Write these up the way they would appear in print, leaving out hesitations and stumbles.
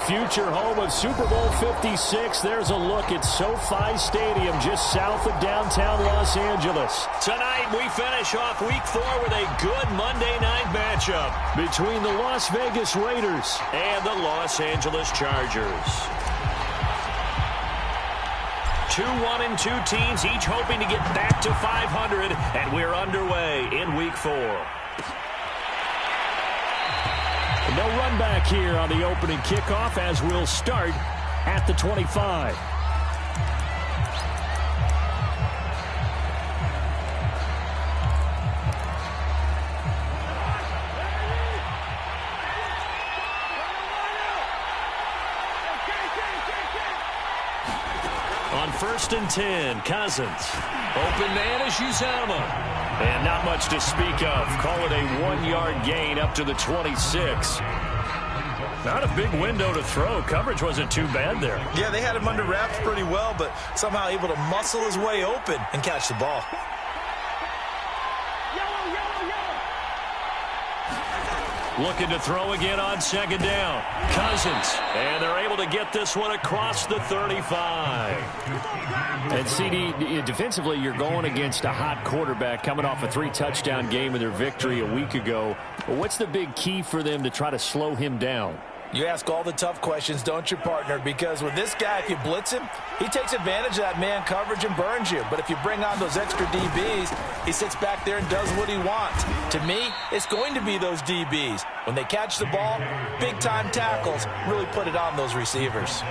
future home of Super Bowl 56. There's a look at SoFi Stadium just south of downtown Los Angeles. Tonight we finish off Week 4 with a good Monday night matchup between the Las Vegas Raiders and the Los Angeles Chargers. 2-1-2 teams, each hoping to get back to 500, and we're underway in Week 4. No run back here on the opening kickoff as we'll start at the 25. On 1st and 10, Cousins. Open man is Uzama. And not much to speak of. Call it a 1-yard gain up to the 26. Not a big window to throw. Coverage wasn't too bad there. Yeah, they had him under wraps pretty well, but somehow able to muscle his way open and catch the ball. Looking to throw again on 2nd down. Cousins. And they're able to get this one across the 35. And CD, defensively, you're going against a hot quarterback coming off a 3-touchdown game in their victory a week ago. What's the big key for them to try to slow him down? You ask all the tough questions, don't you, partner? Because with this guy, if you blitz him, he takes advantage of that man coverage and burns you. But if you bring on those extra DBs, he sits back there and does what he wants. To me, it's going to be those DBs. When they catch the ball, big-time tackles really put it on those receivers.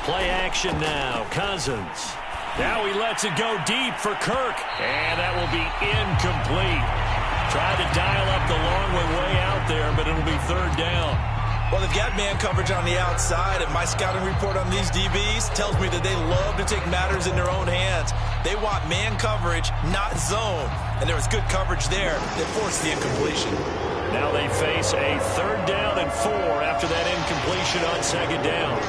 Play action now. Cousins. Now he lets it go deep for Kirk. And that will be incomplete. Tried to dial up the long way out there, but it'll be 3rd down. Well, they've got man coverage on the outside, and my scouting report on these DBs tells me that they love to take matters in their own hands. They want man coverage, not zone. And there was good coverage there that forced the incompletion. Now they face a 3rd down and 4 after that incompletion on 2nd down.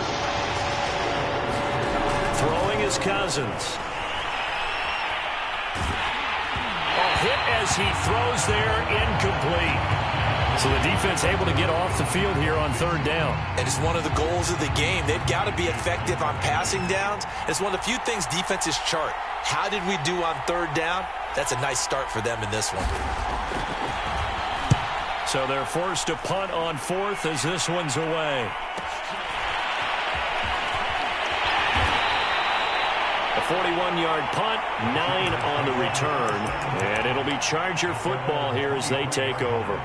Throwing is Cousins. A hit as he throws there, incomplete. So the defense able to get off the field here on 3rd down. And it's one of the goals of the game. They've got to be effective on passing downs. It's one of the few things defenses chart. How did we do on 3rd down? That's a nice start for them in this one. So they're forced to punt on 4th as this one's away. A 41-yard punt, 9 on the return. And it'll be Charger football here as they take over.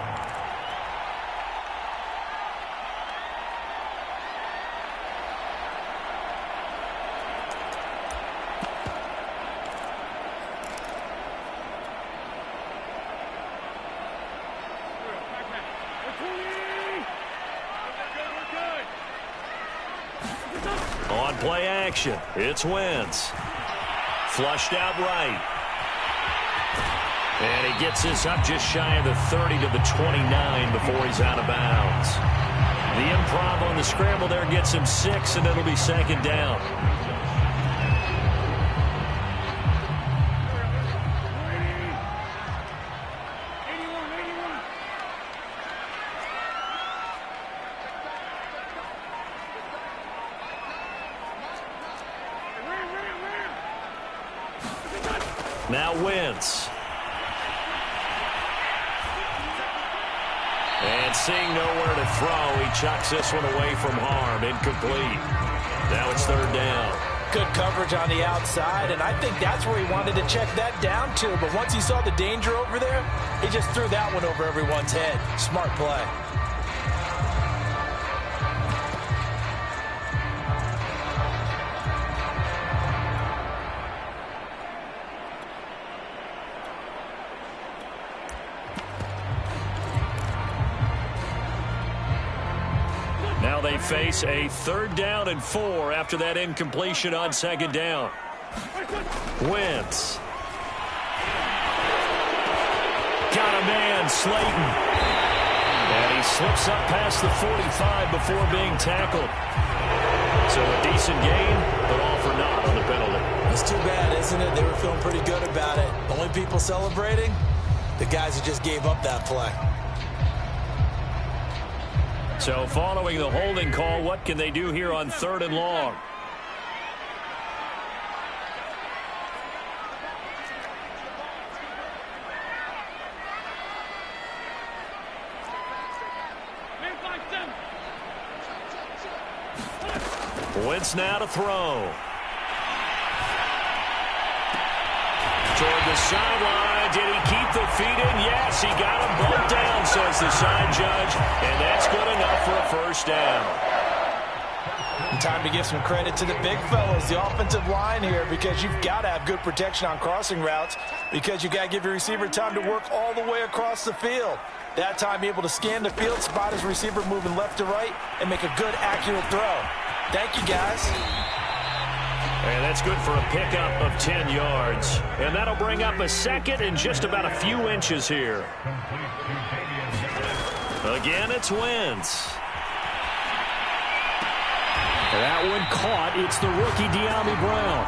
On play action, it's Wentz. Flushed out right. And he gets this up just shy of the 30 to the 29 before he's out of bounds. The improv on the scramble there gets him 6, and it'll be 2nd down. Now Wentz. And seeing nowhere to throw, he chucks this one away from harm. Incomplete. Now it's 3rd down. Good coverage on the outside, and I think that's where he wanted to check that down to. But once he saw the danger over there, he just threw that one over everyone's head. Smart play. Now they face a 3rd down and 4 after that incompletion on 2nd down. Wentz. Got a man, Slayton. And he slips up past the 45 before being tackled. So a decent gain, but all for naught on the penalty. It's too bad, isn't it? They were feeling pretty good about it. The only people celebrating, the guys who just gave up that play. So following the holding call, what can they do here on 3rd and long? Wentz now to throw. Toward the sideline. Did he keep the feet in? Yes, he got them both down, says the side judge. And that's good enough for a first down. And time to give some credit to the big fellas, the offensive line here, because you've got to have good protection on crossing routes, because you've got to give your receiver time to work all the way across the field. That time, be able to scan the field, spot his receiver moving left to right, and make a good, accurate throw. Thank you, guys. And that's good for a pickup of 10 yards. And that'll bring up a second and just about a few inches here. Again, it's Wentz. That one caught. It's the rookie De'Ami Brown.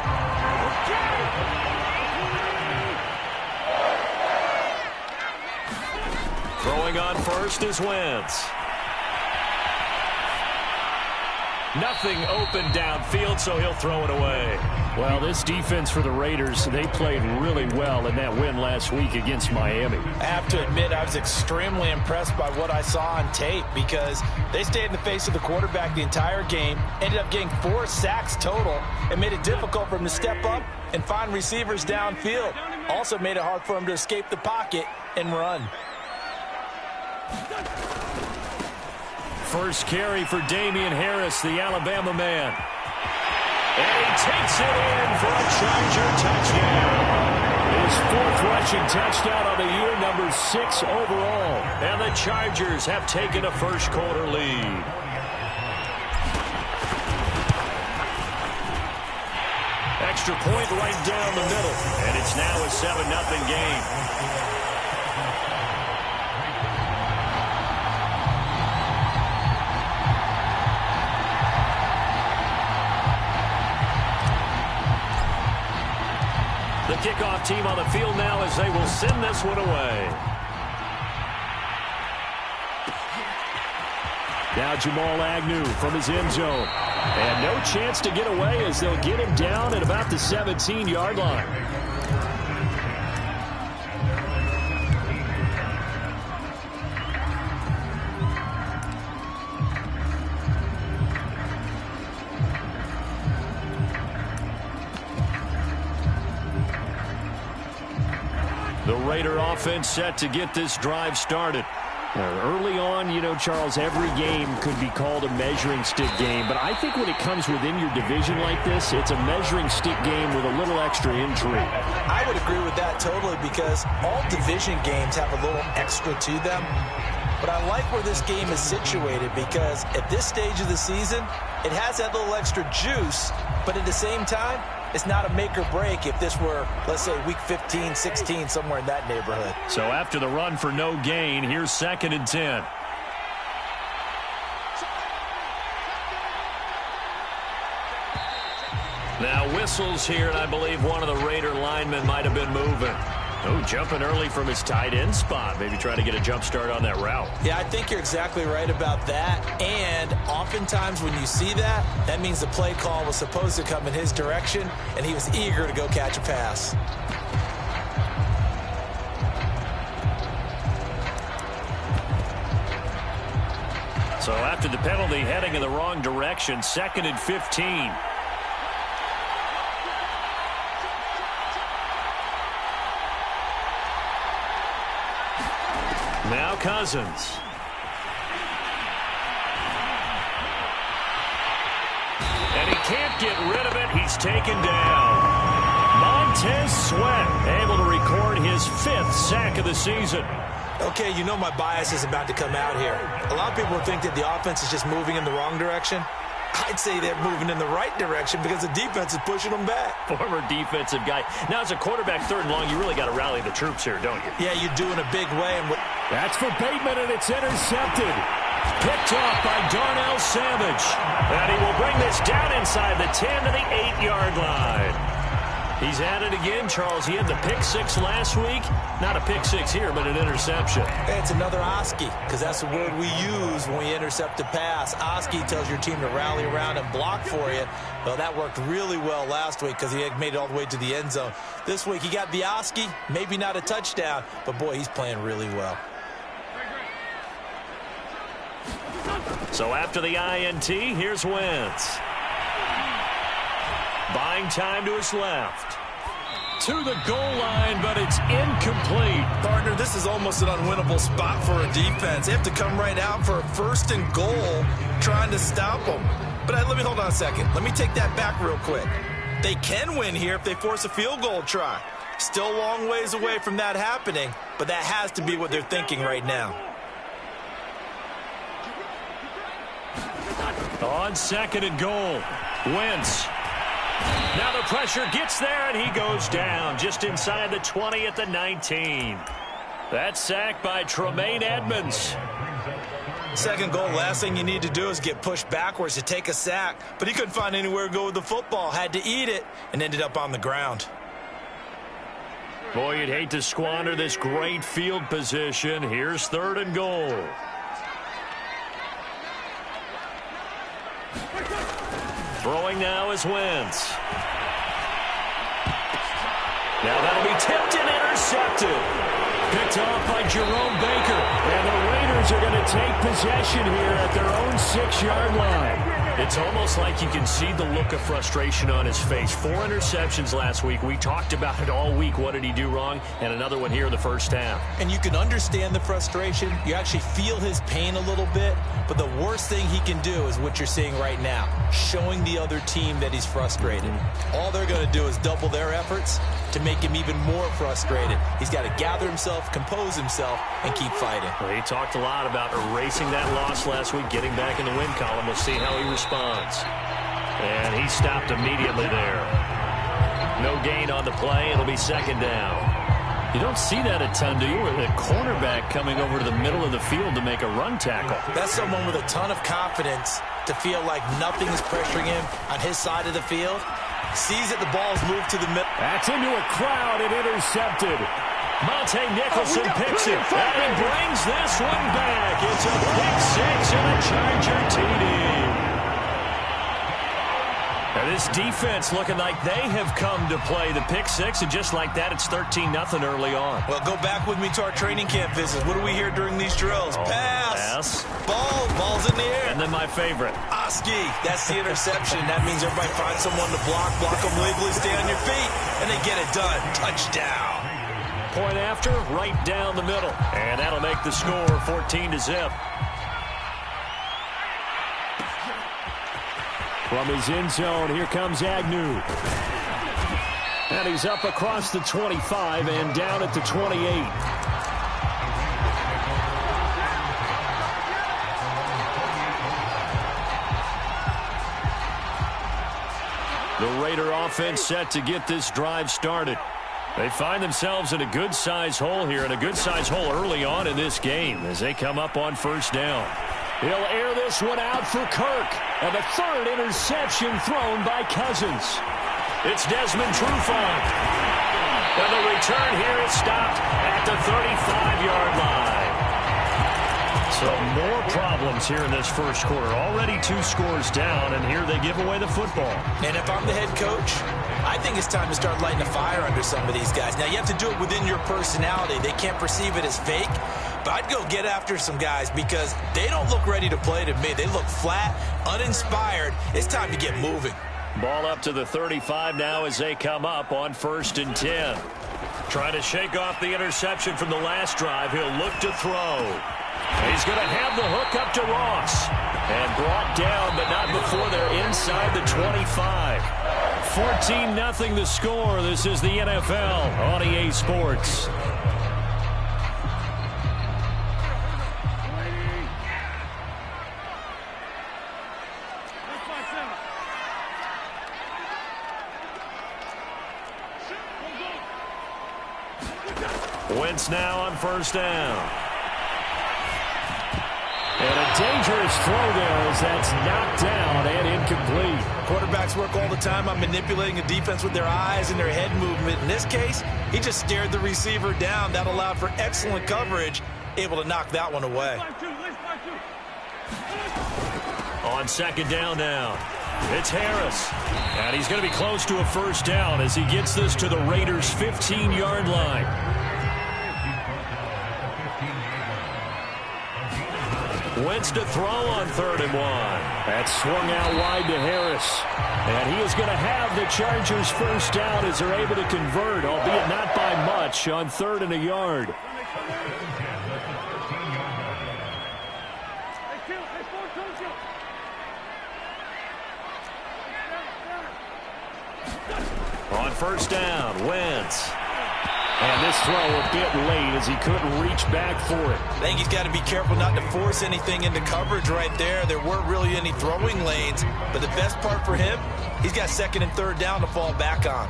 Throwing on first is Wentz. Nothing open downfield, so he'll throw it away. Well, this defense for the Raiders, they played really well in that win last week against Miami. I have to admit, I was extremely impressed by what I saw on tape, because they stayed in the face of the quarterback the entire game, ended up getting 4 sacks total, and made it difficult for him to step up and find receivers downfield. Also made it hard for him to escape the pocket and run. First carry for Damian Harris, the Alabama man. And he takes it in for a Charger touchdown. His 4th rushing touchdown of the year, number 6 overall. And the Chargers have taken a first-quarter lead. Extra point right down the middle. And it's now a 7-0 game. The kickoff team on the field now as they will send this one away. Now Jamal Agnew from his end zone. And no chance to get away as they'll get him down at about the 17-yard line. The Raider offense set to get this drive started. Early on, you know, Charles, every game could be called a measuring stick game. But I think when it comes within your division like this, it's a measuring stick game with a little extra intrigue. I would agree with that totally, because all division games have a little extra to them. But I like where this game is situated, because at this stage of the season, it has that little extra juice. But at the same time, it's not a make or break if this were, let's say, week 15, 16, somewhere in that neighborhood. So after the run for no gain, here's 2nd and 10. Now whistles here, and I believe one of the Raider linemen might have been moving. Oh, jumping early from his tight end spot. Maybe trying to get a jump start on that route. Yeah, I think you're exactly right about that. And oftentimes when you see that, that means the play call was supposed to come in his direction, and he was eager to go catch a pass. So after the penalty, heading in the wrong direction, 2nd and 15. Now Cousins. And he can't get rid of it. He's taken down. Montez Sweat able to record his 5th sack of the season. Okay, you know my bias is about to come out here. A lot of people think that the offense is just moving in the wrong direction. I'd say they're moving in the right direction because the defense is pushing them back. Former defensive guy. Now, as a quarterback 3rd and long, you really got to rally the troops here, don't you? Yeah, you do in a big way. And that's for Bateman, and it's intercepted. Picked off by Darnell Savage. And he will bring this down inside the 10 to the 8-yard line. He's at it again, Charles. He had the pick six last week. Not a pick six here, but an interception. Hey, it's another Oski, because that's the word we use when we intercept a pass. Oski tells your team to rally around and block for you. Well, that worked really well last week because he had made it all the way to the end zone. This week, he got the Oski, maybe not a touchdown, but, boy, he's playing really well. So after the INT, here's Wentz. Buying time to his left. To the goal line, but it's incomplete. Partner, this is almost an unwinnable spot for a defense. They have to come right out for a 1st and goal trying to stop them. But let me hold on a second. Let me take that back real quick. They can win here if they force a field goal try. Still a long ways away from that happening, but that has to be what they're thinking right now. On 2nd and goal, Wentz. Now the pressure gets there, and he goes down just inside the 20 at the 19. That's sacked by Tremaine Edmonds. 2nd goal, last thing you need to do is get pushed backwards to take a sack. But he couldn't find anywhere to go with the football, had to eat it, and ended up on the ground. Boy, you'd hate to squander this great field position. Here's 3rd and goal. Throwing now is Wentz. Now that'll be tipped and intercepted. Picked off by Jerome Baker. And the Raiders are going to take possession here at their own 6-yard line. It's almost like you can see the look of frustration on his face. 4 interceptions last week. We talked about it all week. What did he do wrong? And another one here in the first half. And you can understand the frustration. You actually feel his pain a little bit. But the worst thing he can do is what you're seeing right now, showing the other team that he's frustrated. All they're going to do is double their efforts to make him even more frustrated. He's got to gather himself, compose himself, and keep fighting. Well, he talked a lot about erasing that loss last week, getting back in the win column. We'll see how he responds. And he stopped immediately there. No gain on the play. It'll be 2nd down. You don't see that a ton, do you? With a cornerback coming over to the middle of the field to make a run tackle. That's someone with a ton of confidence to feel like nothing is pressuring him on his side of the field. Sees that the ball's moved to the middle. That's into a crowd and intercepted. Monte Nicholson picks it, and he brings this one back. It's a pick six and a Charger TD. Now this defense looking like they have come to play the pick six, and just like that, it's 13-0 early on. Well, go back with me to our training camp visits. What do we hear during these drills? Pass. Ball's in the air. And then my favorite. Oski, that's the interception. That means everybody finds someone to block them legally, stay on your feet, and they get it done. Touchdown. Point after, right down the middle. And that'll make the score 14-0. From his end zone, here comes Agnew. And he's up across the 25 and down at the 28. The Raider offense set to get this drive started. They find themselves in a good-sized hole here, and a good-sized hole early on in this game as they come up on 1st down. He'll air this one out for Kirk. And the 3rd interception thrown by Cousins. It's Desmond Trufant. And the return here is stopped at the 35-yard line. So more problems here in this first quarter. Already 2 scores down, and here they give away the football. And if I'm the head coach, I think it's time to start lighting a fire under some of these guys. Now, you have to do it within your personality. They can't perceive it as fake. But I'd go get after some guys because they don't look ready to play to me. They look flat, uninspired. It's time to get moving. Ball up to the 35 now as they come up on 1st and 10. Trying to shake off the interception from the last drive. He'll look to throw. He's going to have the hook up to Ross. And brought down, but not before they're inside the 25. 14-0 the score. This is the NFL on EA Sports. Wentz now on 1st down. And a dangerous throw there as that's knocked down and incomplete. Quarterbacks work all the time on manipulating a defense with their eyes and their head movement. In this case, he just stared the receiver down. That allowed for excellent coverage, able to knock that one away. On second down now, it's Harris. And he's going to be close to a first down as he gets this to the Raiders' 15-yard line. Wentz to throw on 3rd and 1. That swung out wide to Harris. And he is going to have the Chargers first down as they're able to convert, albeit not by much, on 3rd and a yard. On first down, Wentz. And this throw a bit late as he couldn't reach back for it. I think he's got to be careful not to force anything into coverage right there. There weren't really any throwing lanes, but the best part for him, he's got 2nd and 3rd down to fall back on.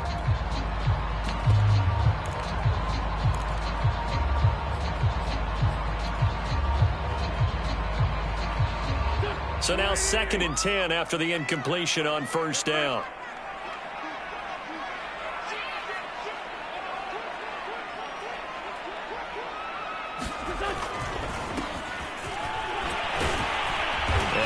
So now 2nd and 10 after the incompletion on first down.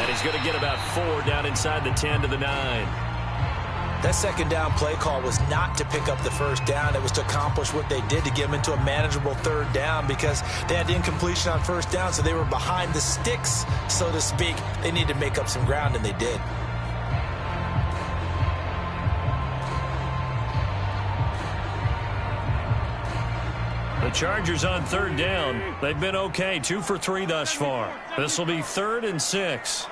He's going to get about 4 down inside the 10 to the 9. That 2nd down play call was not to pick up the first down. It was to accomplish what they did to get them into a manageable 3rd down because they had incompletion on first down, so they were behind the sticks, so to speak. They needed to make up some ground, and they did. The Chargers on 3rd down. They've been okay, 2 for 3 thus far. This will be 3rd and 6.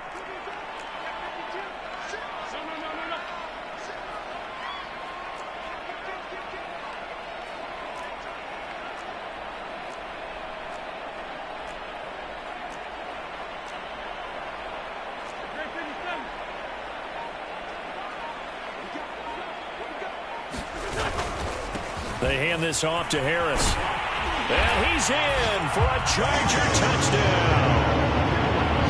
They hand this off to Harris. And he's in for a Charger touchdown.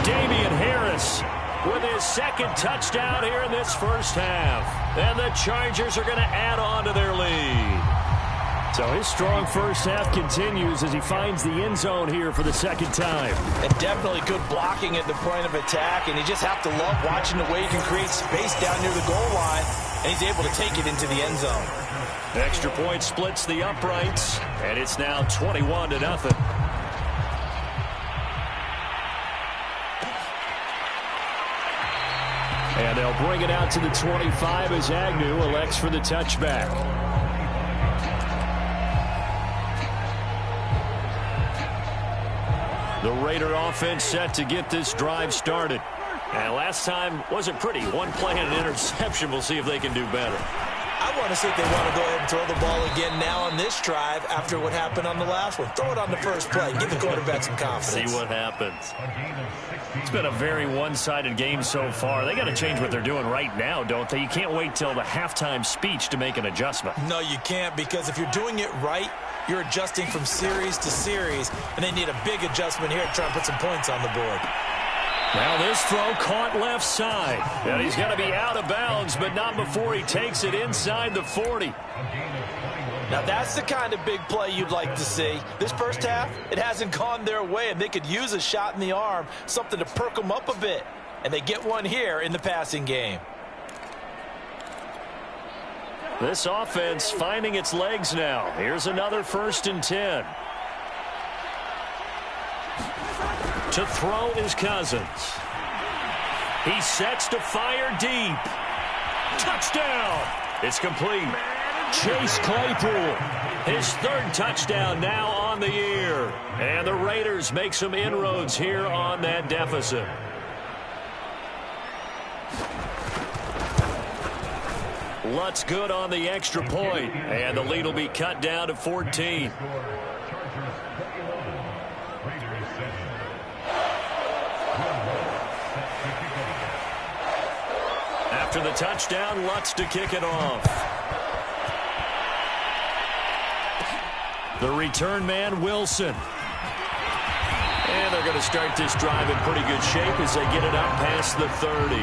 Damian Harris with his 2nd touchdown here in this first half. And the Chargers are going to add on to their lead. So his strong first half continues as he finds the end zone here for the 2nd time. And definitely good blocking at the point of attack. And you just have to love watching the way he can create space down near the goal line. And he's able to take it into the end zone. Extra point splits the uprights, and it's now 21-0. And they'll bring it out to the 25 as Agnew elects for the touchback. The Raider offense set to get this drive started. And last time wasn't pretty. One play and an interception. We'll see if they can do better. I want to see if they want to go ahead and throw the ball again now on this drive after what happened on the last one. Throw it on the first play. Give the quarterback some confidence. See what happens. It's been a very one-sided game so far. They got to change what they're doing right now, don't they? You can't wait till the halftime speech to make an adjustment. No, you can't, because if you're doing it right, you're adjusting from series to series, and they need a big adjustment here to try and put some points on the board. Now this throw caught left side. And he's going to be out of bounds, but not before he takes it inside the 40. Now that's the kind of big play you'd like to see. This first half, it hasn't gone their way, and they could use a shot in the arm, something to perk them up a bit. And they get one here in the passing game. This offense finding its legs now. Here's another 1st and 10. To throw is Cousins. He sets to fire deep. Touchdown. It's complete. Chase Claypool. His 3rd touchdown now on the year. And the Raiders make some inroads here on that deficit. Lutz good on the extra point. And the lead will be cut down to 14. After the touchdown, Lutz to kick it off. The return man, Wilson. And they're going to start this drive in pretty good shape as they get it up past the 30.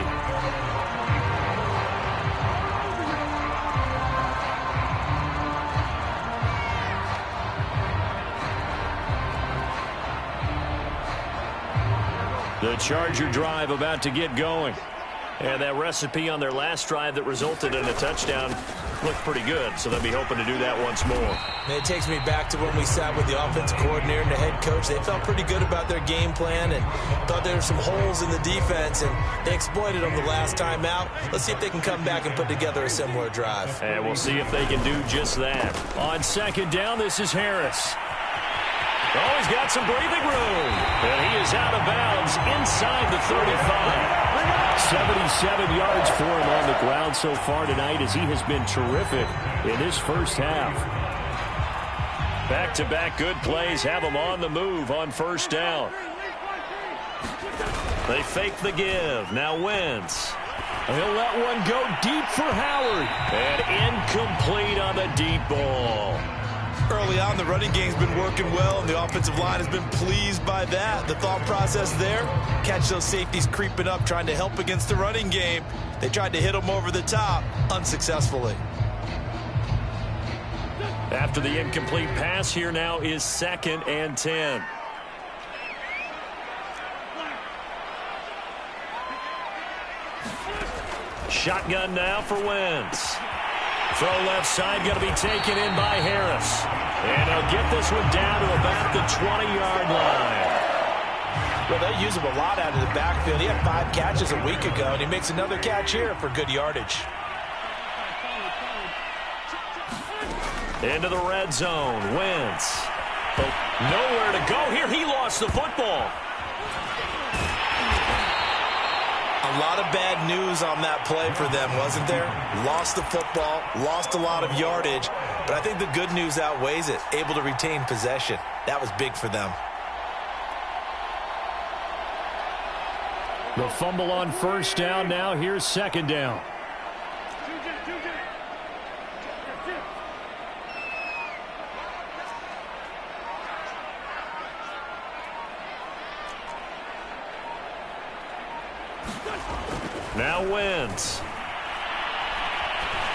The Charger drive about to get going. And that recipe on their last drive that resulted in a touchdown looked pretty good, so they'll be hoping to do that once more. It takes me back to when we sat with the offensive coordinator and the head coach. They felt pretty good about their game plan and thought there were some holes in the defense, and they exploited them the last time out. Let's see if they can come back and put together a similar drive. And we'll see if they can do just that. On second down, this is Harris. Oh, he's got some breathing room. And he is out of bounds inside the 35. 77 yards for him on the ground so far tonight as he has been terrific in this first half. Back-to-back good plays have him on the move on first down. They fake the give. Now Wentz. He'll let one go deep for Howard. And incomplete on the deep ball. Early on, the running game's been working well, and the offensive line has been pleased by that. The thought process there, catch those safeties creeping up, trying to help against the running game. They tried to hit them over the top, unsuccessfully. After the incomplete pass, here now is 2nd and 10. Shotgun now for Wentz. Throw left side going to be taken in by Harris. And he'll get this one down to about the 20-yard line. Well, they use him a lot out of the backfield. He had 5 catches a week ago, and he makes another catch here for good yardage. Into the red zone. Wentz. But nowhere to go here. He lost the football. A lot of bad news on that play for them, wasn't there? Lost the football, lost a lot of yardage, but I think the good news outweighs it. Able to retain possession. That was big for them. The fumble on first down. Now here's 2nd down. Now Wentz.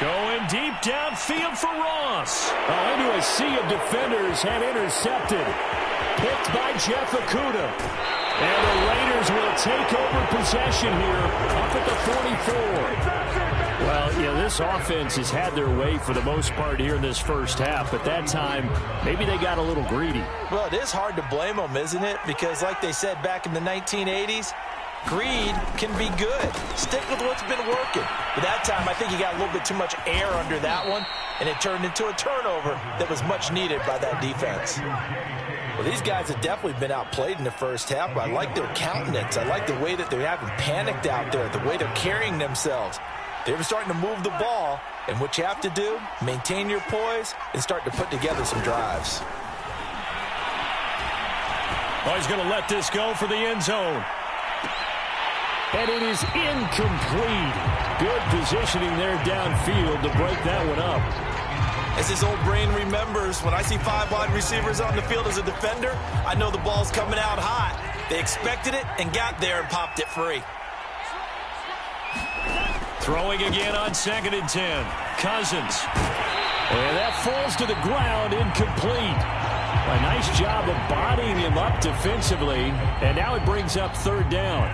Going deep downfield for Ross. Oh, into a sea of defenders and intercepted. Picked by Jeff Okudah. And the Raiders will take over possession here up at the 44. Well, you know, this offense has had their way for the most part here in this first half. But that time, maybe they got a little greedy. Well, it is hard to blame them, isn't it? Because like they said back in the 1980s, greed can be good. Stick with what's been working. But that time, I think he got a little bit too much air under that one, and it turned into a turnover that was much needed by that defense. Well, these guys have definitely been outplayed in the first half, but I like their countenance. I like the way that they haven't panicked out there, the way they're carrying themselves. They're starting to move the ball, and what you have to do, maintain your poise and start to put together some drives. Oh, he's going to let this go for the end zone. And it is incomplete. Good positioning there downfield to break that one up. As his old brain remembers, when I see 5 wide receivers on the field as a defender, I know the ball's coming out hot. They expected it and got there and popped it free. Throwing again on 2nd and 10. Cousins. And that falls to the ground, incomplete. A nice job of bodying him up defensively. And now it brings up 3rd down.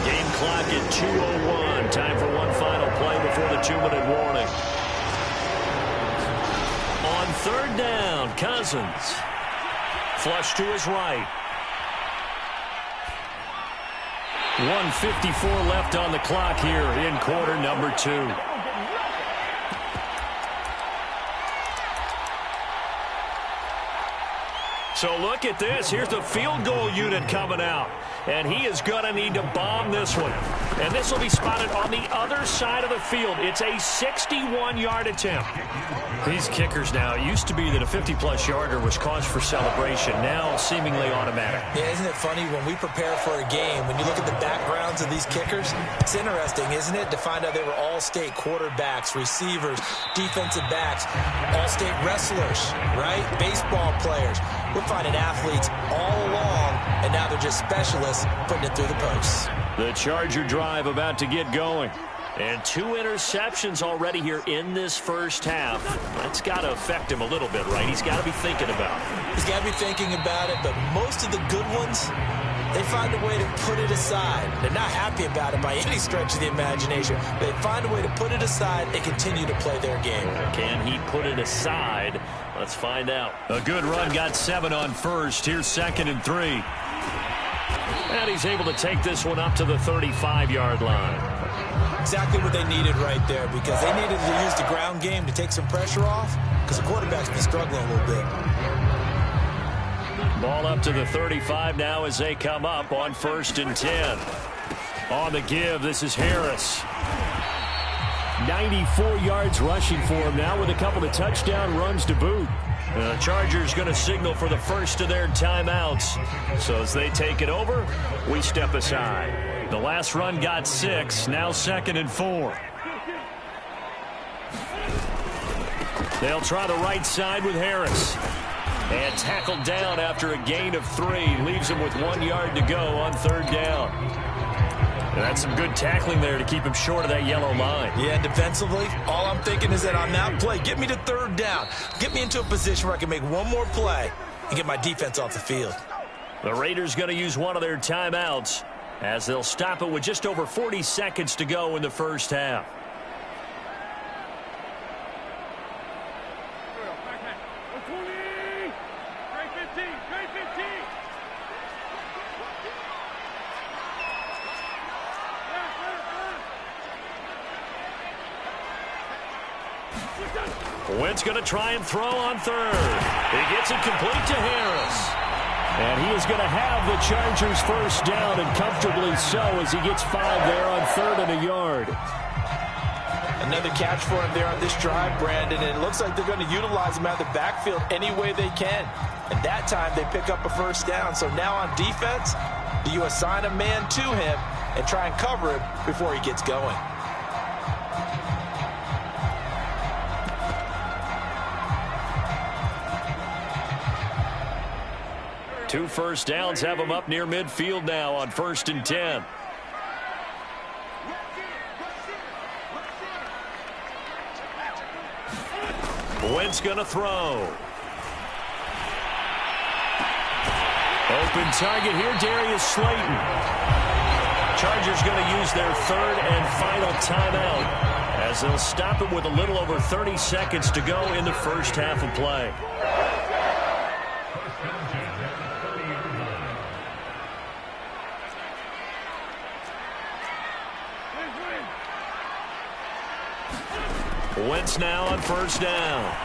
Game clock at 2:01. Time for one final play before the 2-minute warning. On 3rd down, Cousins. Flush to his right. 1:54 left on the clock here in quarter number 2. So look at this. Here's the field goal unit coming out. And he is going to need to bomb this one. And this will be spotted on the other side of the field. It's a 61-yard attempt. These kickers now, it used to be that a 50-plus yarder was cause for celebration. Now seemingly automatic. Yeah, isn't it funny when we prepare for a game, when you look at the backgrounds of these kickers, it's interesting, isn't it, to find out they were all-state quarterbacks, receivers, defensive backs, all-state wrestlers, right? Baseball players. We're finding athletes all along, and now they're just specialists putting it through the posts. The Charger drive about to get going. And 2 interceptions already here in this first half. That's got to affect him a little bit, right? He's got to be thinking about it. He's got to be thinking about it, but most of the good ones they find a way to put it aside. They're not happy about it by any stretch of the imagination. They find a way to put it aside and continue to play their game. Can he put it aside? Let's find out. A good run, got 7 on first. Here's 2nd and 3. And he's able to take this one up to the 35-yard line. Exactly what they needed right there, because they needed to use the ground game to take some pressure off, because the quarterback's been struggling a little bit. Ball up to the 35 now as they come up on 1st and 10. On the give, this is Harris. 94 yards rushing for him now with a couple of touchdown runs to boot. The Chargers going to signal for the first of their timeouts. So as they take it over, we step aside. The last run got 6, now 2nd and 4. They'll try the right side with Harris. And tackled down after a gain of 3. Leaves him with 1 yard to go on 3rd down. And that's some good tackling there to keep him short of that yellow line. Yeah, defensively, all I'm thinking is that on that play, get me to 3rd down. Get me into a position where I can make one more play and get my defense off the field. The Raiders going to use one of their timeouts as they'll stop it with just over 40 seconds to go in the first half. Wentz going to try and throw on 3rd. He gets it complete to Harris. And he is going to have the Chargers first down, and comfortably so, as he gets 5 there on 3rd and a yard. Another catch for him there on this drive, Brandon, and it looks like they're going to utilize him out of the backfield any way they can. And that time they pick up a first down. So now on defense, do you assign a man to him and try and cover him before he gets going? Two first downs have him up near midfield now on 1st and 10. Wentz going to throw. Open target here, Darius Slayton. Chargers going to use their 3rd and final timeout as they'll stop it with a little over 30 seconds to go in the first half of play. Wentz now on 1st down.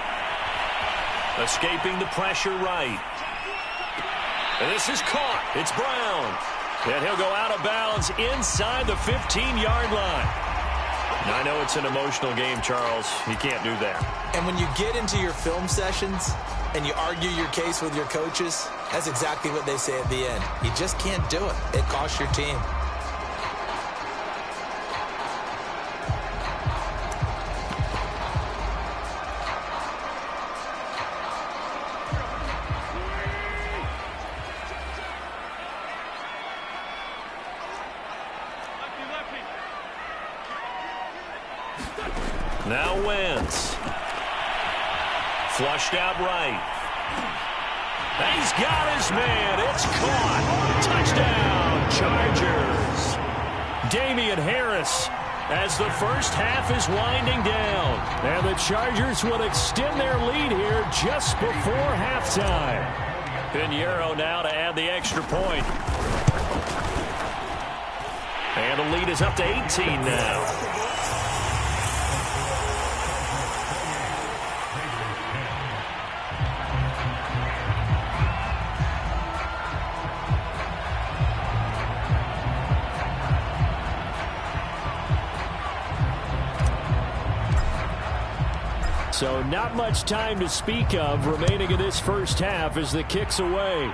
Escaping the pressure right. And this is caught. It's Brown. And he'll go out of bounds inside the 15-yard line. Now, I know it's an emotional game, Charles. You can't do that. And when you get into your film sessions and you argue your case with your coaches, that's exactly what they say at the end. You just can't do it. It costs your team. Now Wentz. Flushed out right. And he's got his man. It's caught. Touchdown, Chargers. Damian Harris as the first half is winding down. And the Chargers will extend their lead here just before halftime. Pinheiro now to add the extra point. And the lead is up to 18 now. So not much time to speak of remaining in this first half as the kick's away.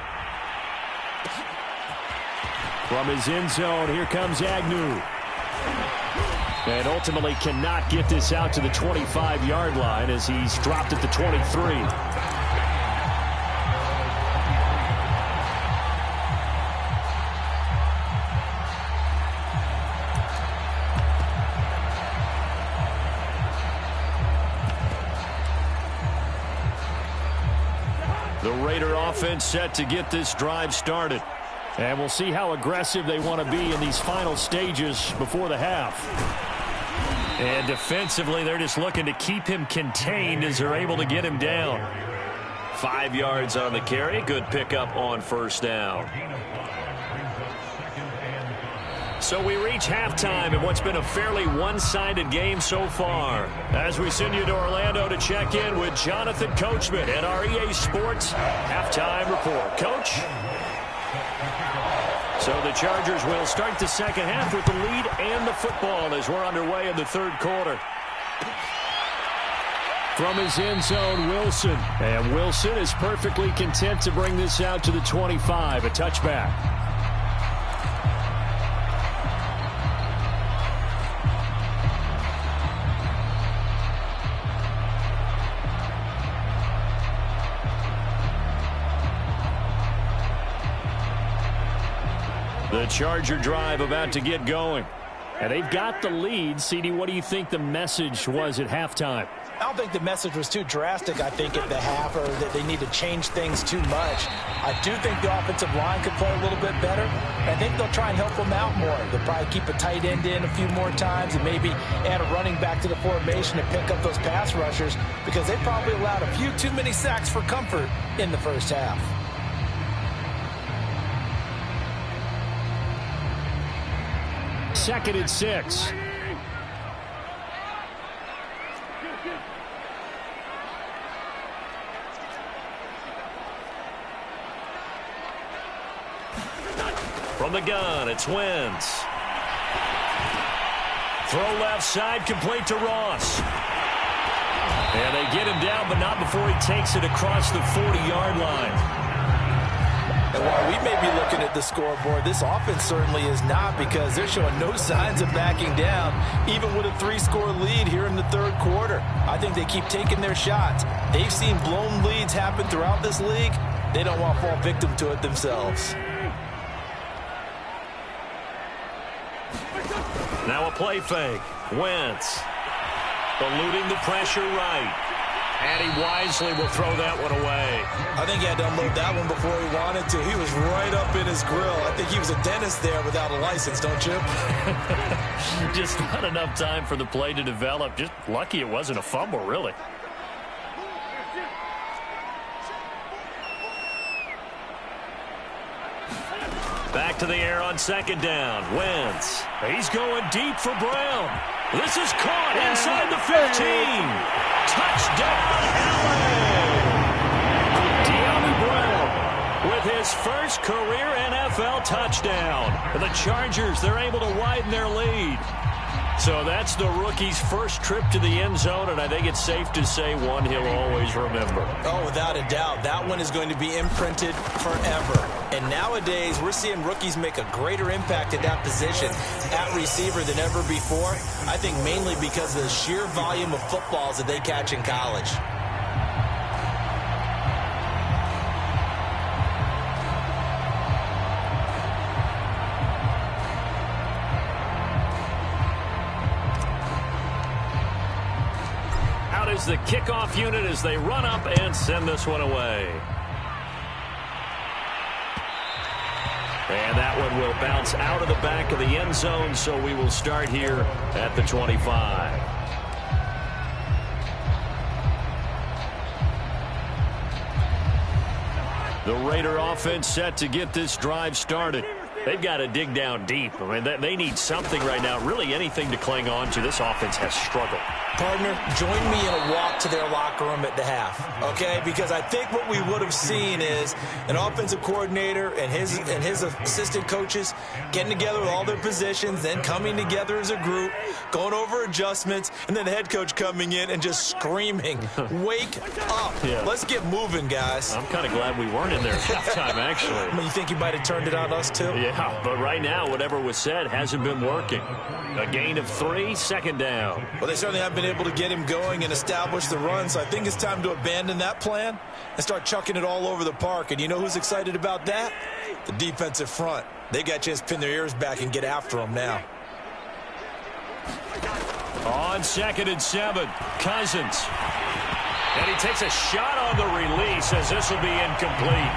From his end zone, here comes Agnew. And ultimately cannot get this out to the 25-yard line as he's dropped at the 23. The Raider offense set to get this drive started. And we'll see how aggressive they want to be in these final stages before the half. And defensively, they're just looking to keep him contained as they're able to get him down. 5 yards on the carry. Good pickup on first down. So we reach halftime in what's been a fairly one-sided game so far. As we send you to Orlando to check in with Jonathan Coachman at our EA Sports Halftime Report. Coach? So the Chargers will start the second half with the lead and the football as we're underway in the third quarter. From his end zone, Wilson. And Wilson is perfectly content to bring this out to the 25, a touchback. The Charger drive about to get going. And they've got the lead. CD, what do you think the message was at halftime? I don't think the message was too drastic, I think, at the half, or that they need to change things too much. I do think the offensive line could play a little bit better. I think they'll try and help them out more. They'll probably keep a tight end in a few more times and maybe add a running back to the formation and pick up those pass rushers, because they probably allowed a few too many sacks for comfort in the first half. Second and 6. From the gun, it's Wentz. Throw left side, complete to Ross. And they get him down, but not before he takes it across the 40-yard line. And while we may be looking at the scoreboard, this offense certainly is not, because they're showing no signs of backing down, even with a 3-score lead here in the third quarter. I think they keep taking their shots. They've seen blown leads happen throughout this league. They don't want to fall victim to it themselves. Now a play fake. Wentz eluding the pressure right. And he wisely will throw that one away. I think he had to unload that one before he wanted to. He was right up in his grill. I think he was a dentist there without a license, don't you? Just not enough time for the play to develop. Just lucky it wasn't a fumble, really. Back to the air on second down. Wentz. He's going deep for Brown. This is caught inside the 15. Touchdown, LA! De'Ami Brown with his first career NFL touchdown. The Chargers, they're able to widen their lead. So that's the rookie's first trip to the end zone, and I think it's safe to say one he'll always remember. Oh, without a doubt. That one is going to be imprinted forever. And nowadays, we're seeing rookies make a greater impact at that position at receiver than ever before. I think mainly because of the sheer volume of footballs that they catch in college. Is the kickoff unit as they run up and send this one away. And that one will bounce out of the back of the end zone, so we will start here at the 25. The Raider offense set to get this drive started. They've got to dig down deep. I mean, they need something right now, really anything to cling on to. This offense has struggled. Partner, join me in a walk to their locker room at the half, okay? Because I think what we would have seen is an offensive coordinator and his assistant coaches getting together with all their positions, then coming together as a group, going over adjustments, and then the head coach coming in and just screaming, wake up. Yeah. Let's get moving, guys. I'm kind of glad we weren't in there at halftime, actually. I mean, you think he might have turned it on us, too? Yeah, but right now, whatever was said hasn't been working. A gain of 3, second down. Well, they certainly have been able to get him going and establish the run, so I think it's time to abandon that plan and start chucking it all over the park. And you know who's excited about that? The defensive front. They got a chance to pin their ears back and get after him now. On 2nd and 7, Cousins. And he takes a shot on the release as this will be incomplete.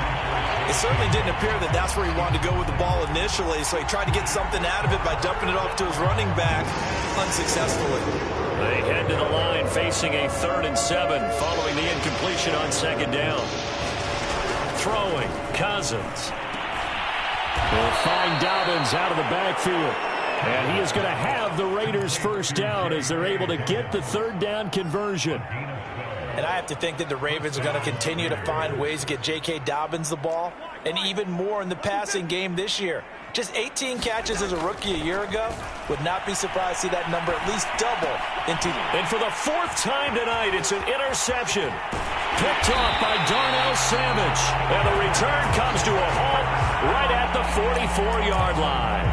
It certainly didn't appear that that's where he wanted to go with the ball initially, so he tried to get something out of it by dumping it off to his running back unsuccessfully. They head to the line facing a 3rd and 7 following the incompletion on 2nd down. Throwing, Cousins. Will find Dobbins out of the backfield. And he is going to have the Raiders' 1st down as they're able to get the 3rd down conversion. And I have to think that the Ravens are going to continue to find ways to get J.K. Dobbins the ball, and even more in the passing game this year. Just 18 catches as a rookie a year ago. Would not be surprised to see that number at least double. And for the 4th time tonight, it's an interception. Picked off by Darnell Savage. And the return comes to a halt right at the 44-yard line.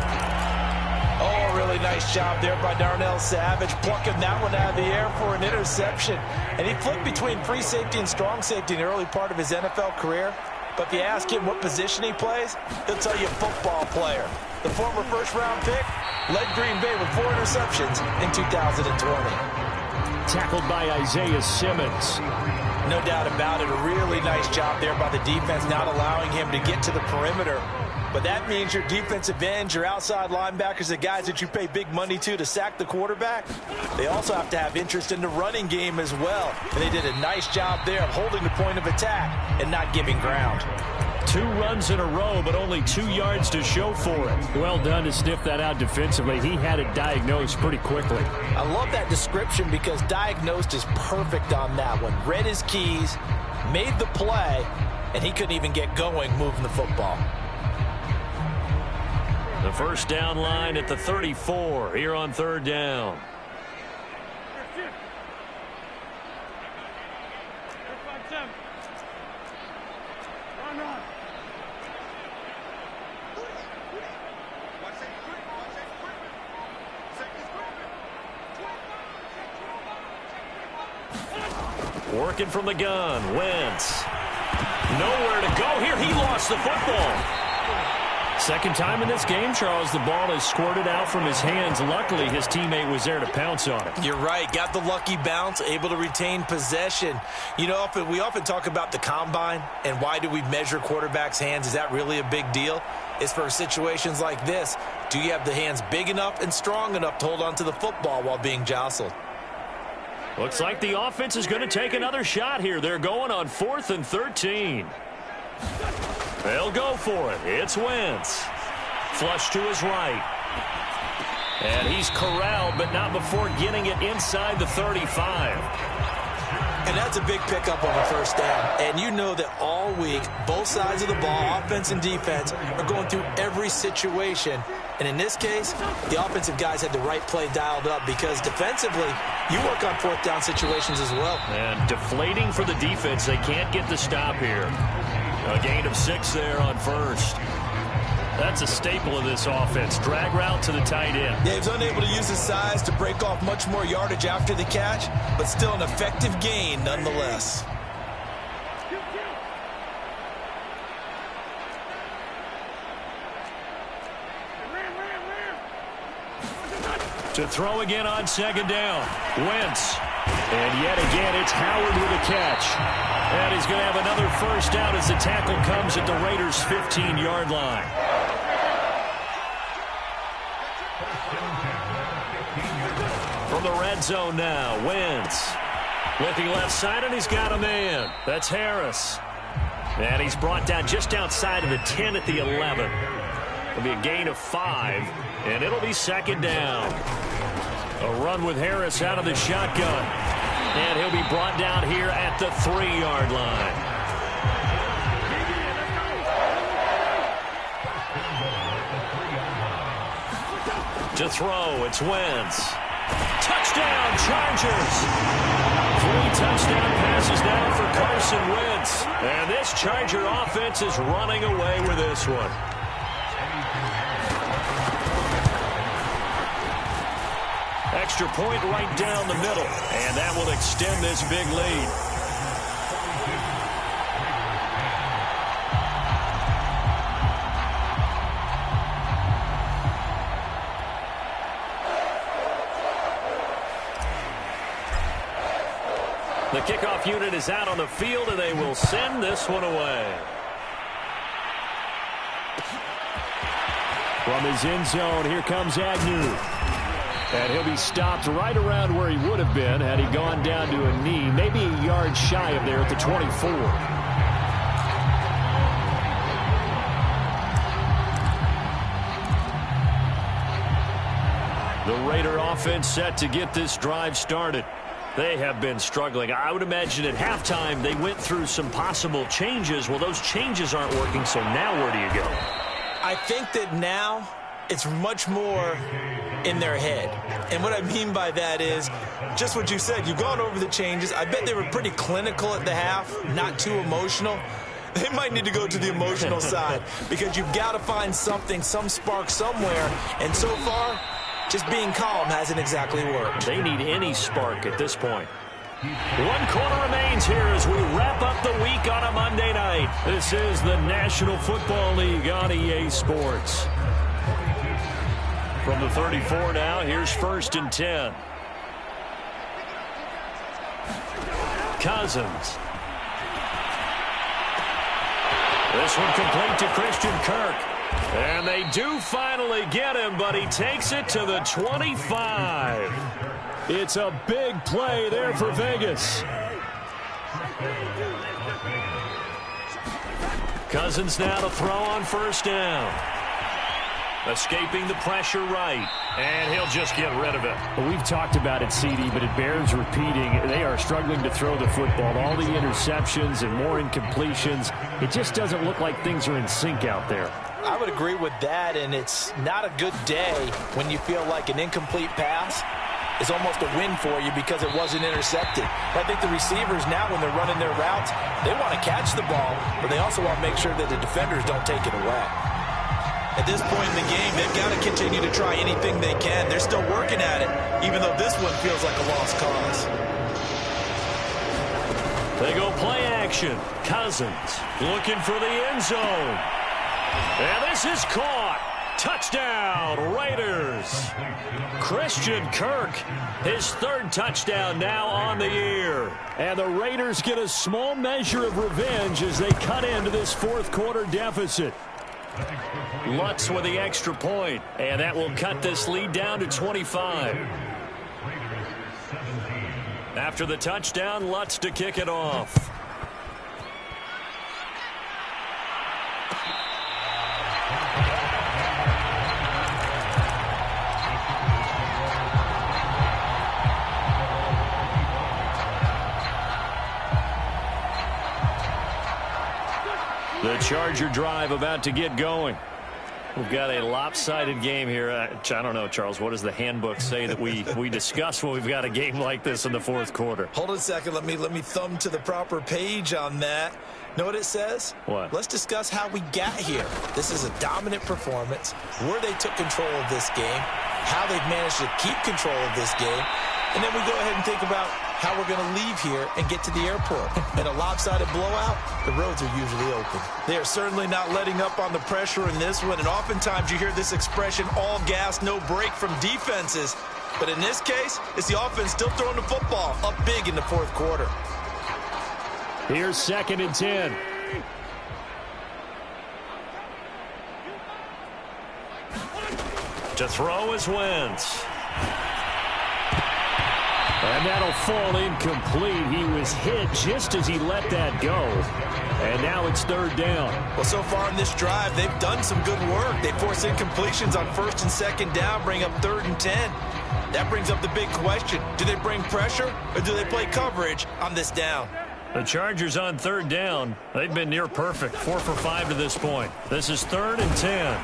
Oh, really nice job there by Darnell Savage, plucking that one out of the air for an interception. And he flipped between free safety and strong safety in the early part of his NFL career. But if you ask him what position he plays, he'll tell you football player. The former 1st-round pick led Green Bay with 4 interceptions in 2020. Tackled by Isaiah Simmons. No doubt about it, a really nice job there by the defense, not allowing him to get to the perimeter. But that means your defensive ends, your outside linebackers, the guys that you pay big money to sack the quarterback, they also have to have interest in the running game as well. And they did a nice job there of holding the point of attack and not giving ground. 2 runs in a row, but only 2 yards to show for it. Well done to sniff that out defensively. He had it diagnosed pretty quickly. I love that description because diagnosed is perfect on that one. Read his keys, made the play, and he couldn't even get going moving the football. The 1st down line at the 34 here on 3rd down. Working from the gun, Wentz. Nowhere to go here. He lost the football. 2nd time in this game, Charles, the ball has squirted out from his hands. Luckily, his teammate was there to pounce on it. You're right. Got the lucky bounce, able to retain possession. You know, we often talk about the combine and why do we measure quarterbacks' hands. Is that really a big deal? It's for situations like this. Do you have the hands big enough and strong enough to hold on to the football while being jostled? Looks like the offense is going to take another shot here. They're going on 4th and 13. They'll go for it. It's Wentz. Flush to his right. And he's corralled, but not before getting it inside the 35. And that's a big pickup on the 1st down. And you know that all week, both sides of the ball, offense and defense, are going through every situation. And in this case, the offensive guys had the right play dialed up because defensively, you work on 4th down situations as well. And deflating for the defense. They can't get the stop here. A gain of 6 there on 1st. That's a staple of this offense. Drag route to the tight end. Yeah, he was unable to use his size to break off much more yardage after the catch, but still an effective gain nonetheless. To throw again on 2nd down. Wentz. And yet again, it's Howard with a catch. And he's going to have another 1st down as the tackle comes at the Raiders' 15-yard line. From the red zone now, Wentz. Looking left side, and he's got a man. That's Harris. And he's brought down just outside of the 10 at the 11. It'll be a gain of 5, and it'll be 2nd down. A run with Harris out of the shotgun. And he'll be brought down here at the 3-yard line. To throw, it's Wentz. Touchdown, Chargers! 3 touchdown passes now for Carson Wentz. And this Charger offense is running away with this one. Extra point right down the middle, and that will extend this big lead. The kickoff unit is out on the field, and they will send this one away. From his end zone, here comes Agnew. And he'll be stopped right around where he would have been had he gone down to a knee, maybe a yard shy of there at the 24. The Raider offense set to get this drive started. They have been struggling. I would imagine at halftime they went through some possible changes. Well, those changes aren't working, so now where do you go? I think that now it's much more in their head. And what I mean by that is just what you said. You've gone over the changes. I bet they were pretty clinical at the half, not too emotional. They might need to go to the emotional side because you've got to find something, some spark somewhere. And so far, just being calm hasn't exactly worked. They need any spark at this point. 1 quarter remains here as we wrap up the week on a Monday night. This is the National Football League on EA Sports. From the 34 now, here's 1st and 10. Cousins. This one complete to Christian Kirk. And they do finally get him, but he takes it to the 25. It's a big play there for Vegas. Cousins now to throw on 1st down. Escaping the pressure right, and he'll just get rid of it. Well, we've talked about it, CD, but it bears repeating. They are struggling to throw the football. All the interceptions and more incompletions. It just doesn't look like things are in sync out there. I would agree with that, and it's not a good day when you feel like an incomplete pass is almost a win for you because it wasn't intercepted. I think the receivers now, when they're running their routes, they want to catch the ball, but they also want to make sure that the defenders don't take it away. At this point in the game, they've got to continue to try anything they can. They're still working at it, even though this one feels like a lost cause. They go play action. Cousins looking for the end zone. And this is caught. Touchdown, Raiders. Christian Kirk, his 3rd touchdown now on the year. And the Raiders get a small measure of revenge as they cut into this 4th quarter deficit. Lutz with the extra point, and that will cut this lead down to 25. After the touchdown, Lutz to kick it off. The Charger drive about to get going. We've got a lopsided game here. I don't know, Charles, what does the handbook say that we discuss when we've got a game like this in the 4th quarter? Hold on a second. Let me thumb to the proper page on that. Know what it says? What? Let's discuss how we got here. This is a dominant performance, where they took control of this game, how they've managed to keep control of this game, and then we go ahead and think about how we're going to leave here and get to the airport. In a lopsided blowout, the roads are usually open. They are certainly not letting up on the pressure in this one, and oftentimes you hear this expression, all gas, no break from defenses. But in this case, it's the offense still throwing the football up big in the 4th quarter. Here's 2nd and 10. To throw is Wentz. And that'll fall incomplete. He was hit just as he let that go. And now it's 3rd down. Well, so far in this drive, they've done some good work. They force incompletions on 1st and 2nd down, bring up 3rd and 10. That brings up the big question. Do they bring pressure or do they play coverage on this down? The Chargers on 3rd down. They've been near perfect. 4 for 5 to this point. This is 3rd and 10.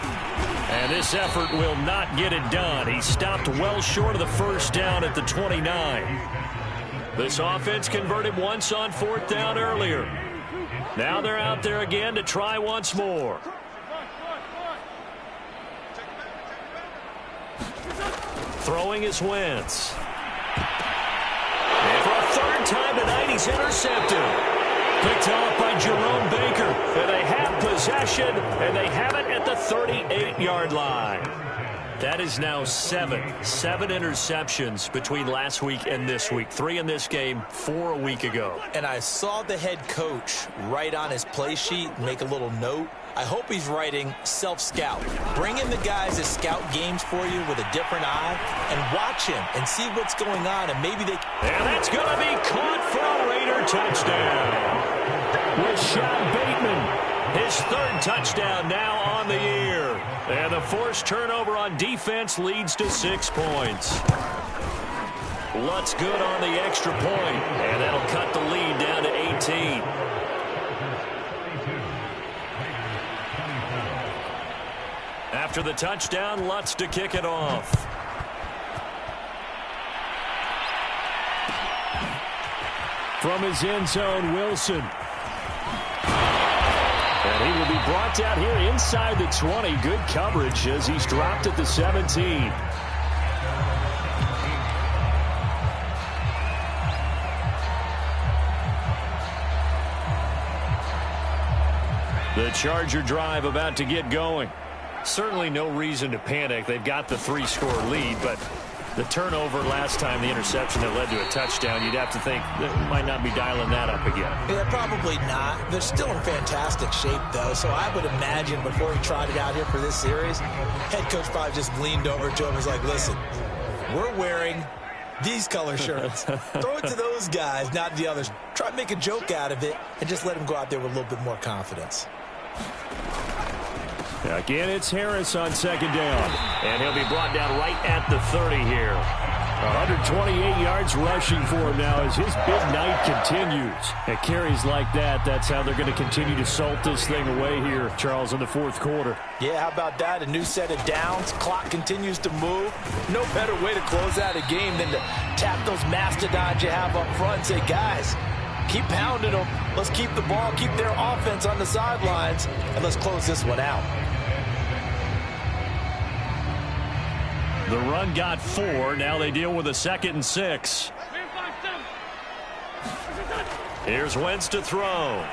And this effort will not get it done. He stopped well short of the 1st down at the 29. This offense converted once on 4th down earlier. Now they're out there again to try once more. Throwing is Wentz. And for a 3rd time tonight, he's intercepted. Picked off by Jerome Baker. And they have possession, and they have it at the 38-yard line. That is now 7 interceptions between last week and this week. 3 in this game, 4 a week ago. And I saw the head coach write on his play sheet, make a little note I hope he's writing self-scout. Bring in the guys that scout games for you with a different eye and watch him and see what's going on, and maybe they... And that's going to be caught for a Raider touchdown. Rashad Bateman, his third touchdown now on the year. And the forced turnover on defense leads to 6 points. Lutz good on the extra point, and that'll cut the lead down to 18. After the touchdown, Lutz to kick it off. From his end zone, Wilson. And he will be brought down here inside the 20. Good coverage as he's dropped at the 17. The Charger drive about to get going. Certainly no reason to panic. They've got the 3-score lead, but the turnover last time, the interception that led to a touchdown, you'd have to think they might not be dialing that up again. Yeah, probably not. They're still in fantastic shape, though, so I would imagine before he trotted out here for this series, head coach probably just leaned over to him and was like, listen, we're wearing these color shirts. Throw it to those guys, not the others. Try to make a joke out of it and just let him go out there with a little bit more confidence. Again, it's Harris on second down. And he'll be brought down right at the 30 here. 128 yards rushing for him now as his big night continues. At carries like that, that's how they're going to continue to salt this thing away here, Charles, in the fourth quarter. Yeah, how about that? A new set of downs. Clock continues to move. No better way to close out a game than to tap those mastodons you have up front and say, guys, keep pounding them. Let's keep the ball, keep their offense on the sidelines, and let's close this one out. The run got 4. Now they deal with a 2nd and 6. Here's Wentz to throw.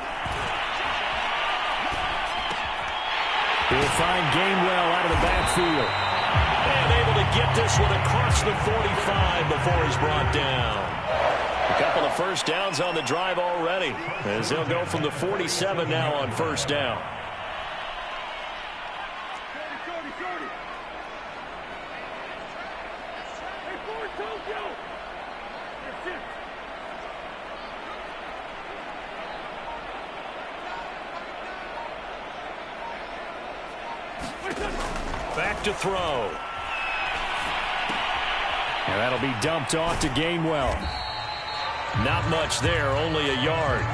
He'll find Gainwell out of the backfield. And able to get this one across the 45 before he's brought down. A couple of first downs on the drive already, as they'll go from the 47 now on first down. Back to throw. And that'll be dumped off to Gainwell. Not much there, only a yard.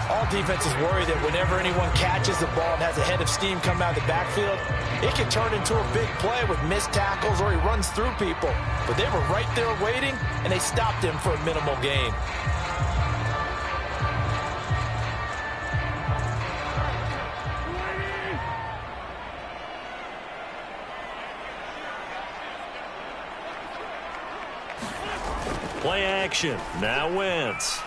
All defenses worry that whenever anyone catches the ball and has a head of steam come out of the backfield, it can turn into a big play with missed tackles or he runs through people. But they were right there waiting, and they stopped him for a minimal gain. Play action. Now Wentz.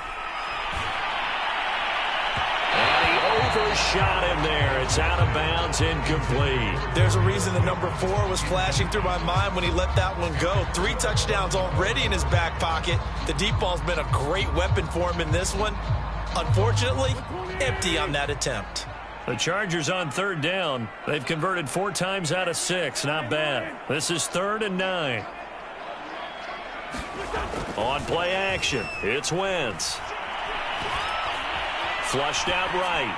And he overshot him there. It's out of bounds, incomplete. There's a reason the number 4 was flashing through my mind when he let that one go. 3 touchdowns already in his back pocket. The deep ball's been a great weapon for him in this one. Unfortunately, empty on that attempt. The Chargers on third down. They've converted 4 times out of 6. Not bad. This is 3rd and 9. On play action, it's Wentz. Flushed out right.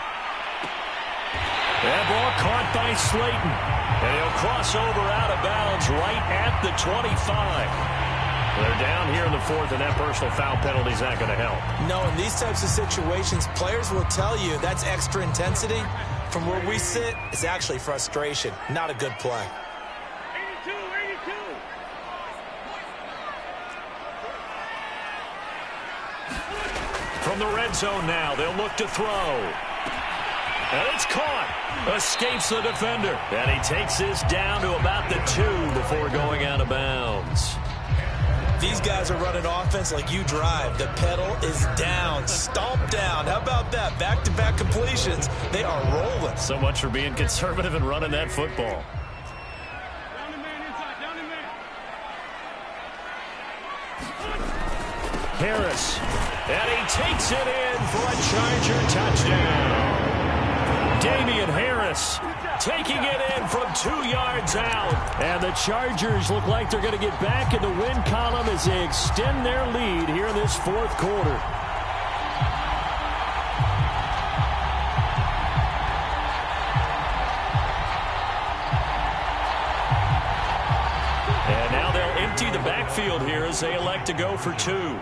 That ball caught by Slayton. And he'll cross over out of bounds right at the 25. They're down here in the 4th, and that personal foul penalty is not going to help. No, in these types of situations, players will tell you that's extra intensity. From where we sit, it's actually frustration. Not a good play. From the red zone now, they'll look to throw. And it's caught. Escapes the defender. And he takes this down to about the 2 before going out of bounds. These guys are running offense like you drive. The pedal is down, stomp down. How about that? Back-to-back completions. They are rolling. So much for being conservative and running that football. Harris. And he takes it in for a Charger touchdown. Damian Harris taking it in from 2 yards out. And the Chargers look like they're going to get back in the win column as they extend their lead here in this fourth quarter. And now they'll empty the backfield here as they elect to go for 2.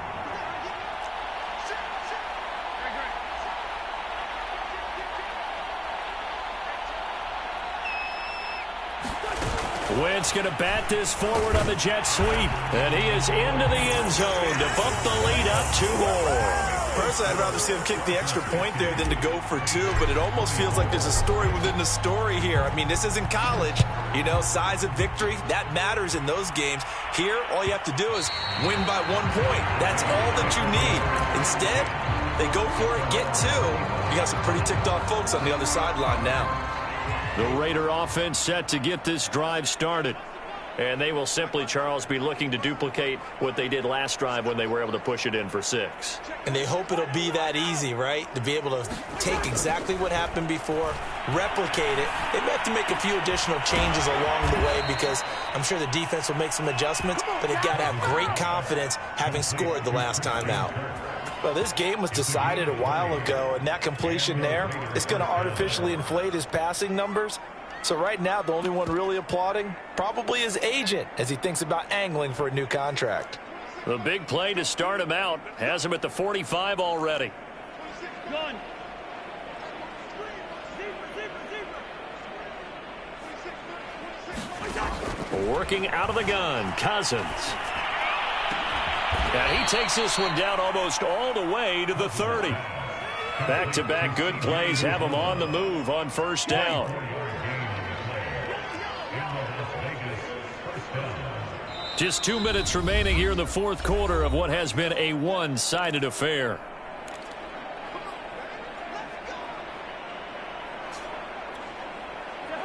Wentz going to bat this forward on the jet sweep. And he is into the end zone to bump the lead up 2 more. Personally, I'd rather see him kick the extra point there than to go for 2, but it almost feels like there's a story within the story here. I mean, this isn't college. You know, size of victory, that matters in those games. Here, all you have to do is win by 1 point. That's all that you need. Instead, they go for it, get 2. You got some pretty ticked off folks on the other sideline now. The Raider offense set to get this drive started. And they will simply, Charles, be looking to duplicate what they did last drive when they were able to push it in for 6. And they hope it'll be that easy, right? To be able to take exactly what happened before, replicate it. They may have to make a few additional changes along the way because I'm sure the defense will make some adjustments, but they've got to have great confidence having scored the last time out. Well, this game was decided a while ago, and that completion there is going to artificially inflate his passing numbers. So right now, the only one really applauding probably his agent as he thinks about angling for a new contract. The big play to start him out has him at the 45 already. Working out of the gun, Cousins. And he takes this one down almost all the way to the 30. Back-to-back good plays have him on the move on first down. Just 2 minutes remaining here in the fourth quarter of what has been a one-sided affair.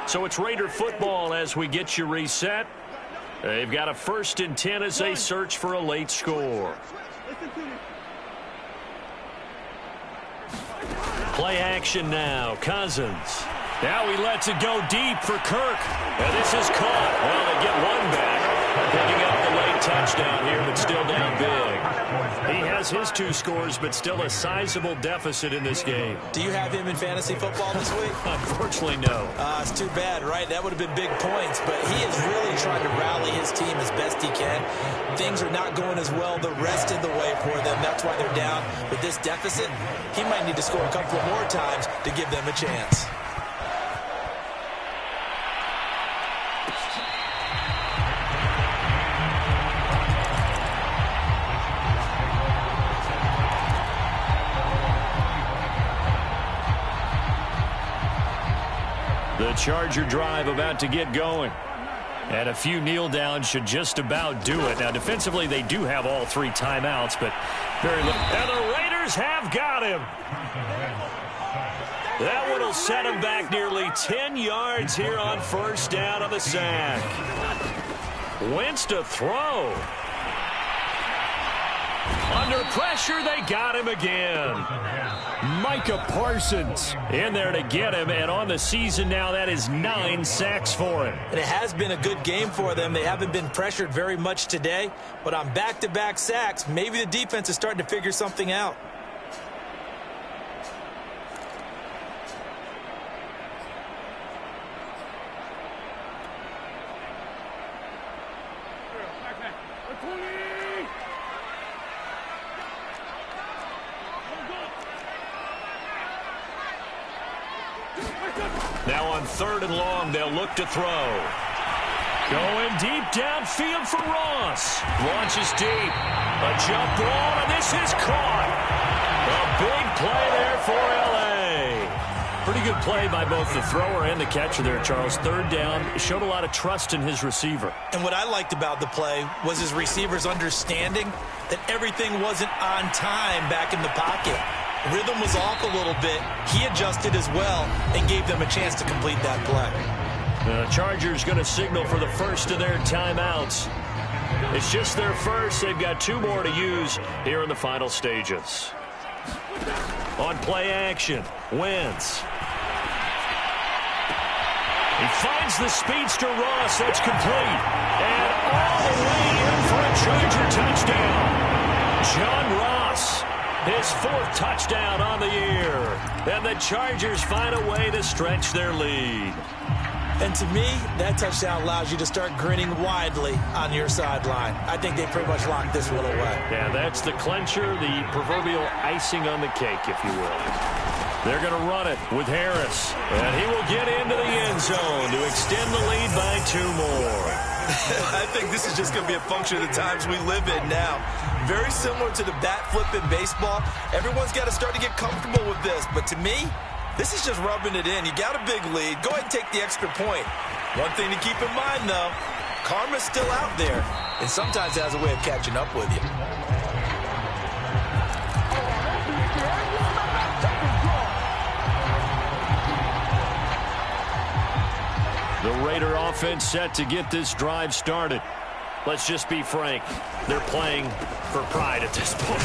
So it's Raider football as we get you reset. They've got a 1st and 10 as they search for a late score. Play action now. Cousins. Now he lets it go deep for Kirk. And this is caught. Well, they get one back. Picking up the late touchdown here, but still down big. He has his 2 scores, but still a sizable deficit in this game. Do you have him in fantasy football this week? Unfortunately, no. It's too bad, right? That would have been big points, but he is really trying to rally his team as best he can. Things are not going as well the rest of the way for them. That's why they're down with this deficit. He might need to score a couple more times to give them a chance. The Charger drive about to get going. And a few kneel downs should just about do it. Now, defensively, they do have all 3 timeouts, but very little. And the Raiders have got him. That one will set him back nearly 10 yards here on first down on the sack. Wentz to throw. Under pressure, they got him again. Micah Parsons in there to get him, and on the season now, that is 9 sacks for him. And it has been a good game for them. They haven't been pressured very much today, but on back-to-back sacks, maybe the defense is starting to figure something out. Now on 3rd and long, they'll look to throw. Going deep downfield for Ross. Launches deep. A jump ball, and this is caught. A big play there for L.A. Pretty good play by both the thrower and the catcher there, Charles. 3rd down. Showed a lot of trust in his receiver. And what I liked about the play was his receivers understanding that everything wasn't on time back in the pocket. Rhythm was off a little bit. He adjusted as well and gave them a chance to complete that play. The Chargers going to signal for the first of their timeouts. It's just their first. They've got 2 more to use here in the final stages. On play action, Wentz. He finds the speedster Ross. That's complete. And all the way in for a Charger touchdown. John Ross, his 4th touchdown on the year. And the Chargers find a way to stretch their lead. And to me, that touchdown allows you to start grinning widely on your sideline. I think they pretty much locked this one away. Yeah, that's the clincher, the proverbial icing on the cake, if you will. They're going to run it with Harris. And he will get into the end zone to extend the lead by 2 more. I think this is just going to be a function of the times we live in now. Very similar to the bat flip in baseball. Everyone's got to start to get comfortable with this. But to me, this is just rubbing it in. You got a big lead. Go ahead and take the extra point. One thing to keep in mind, though, karma's still out there, and sometimes it has a way of catching up with you. The Raider offense set to get this drive started. Let's just be frank. They're playing for pride at this point.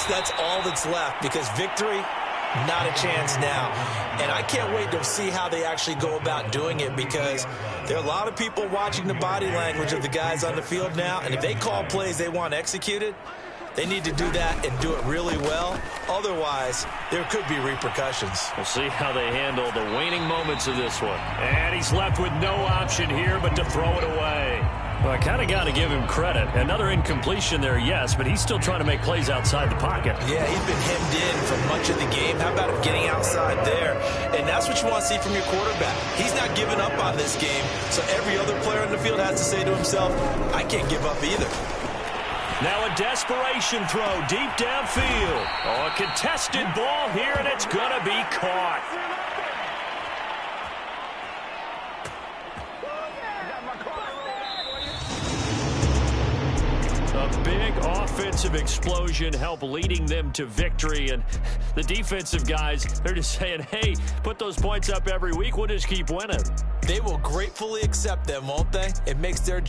That's all that's left, because victory, not a chance now. And I can't wait to see how they actually go about doing it, because there are a lot of people watching the body language of the guys on the field now, and if they call plays they want executed, they need to do that and do it really well. Otherwise, there could be repercussions. We'll see how they handle the waning moments of this one. And he's left with no option here but to throw it away. Well, I kind of got to give him credit. Another incompletion there, yes, but he's still trying to make plays outside the pocket. Yeah, he's been hemmed in for much of the game. How about him getting outside there? And that's what you want to see from your quarterback. He's not giving up on this game, so every other player in the field has to say to himself, I can't give up either. Now a desperation throw deep downfield. Oh, a contested ball here, and it's going to be caught. A big offensive explosion helped leading them to victory, and the defensive guys, they're just saying, hey, put those points up every week, we'll just keep winning. They will gratefully accept them, won't they? It makes their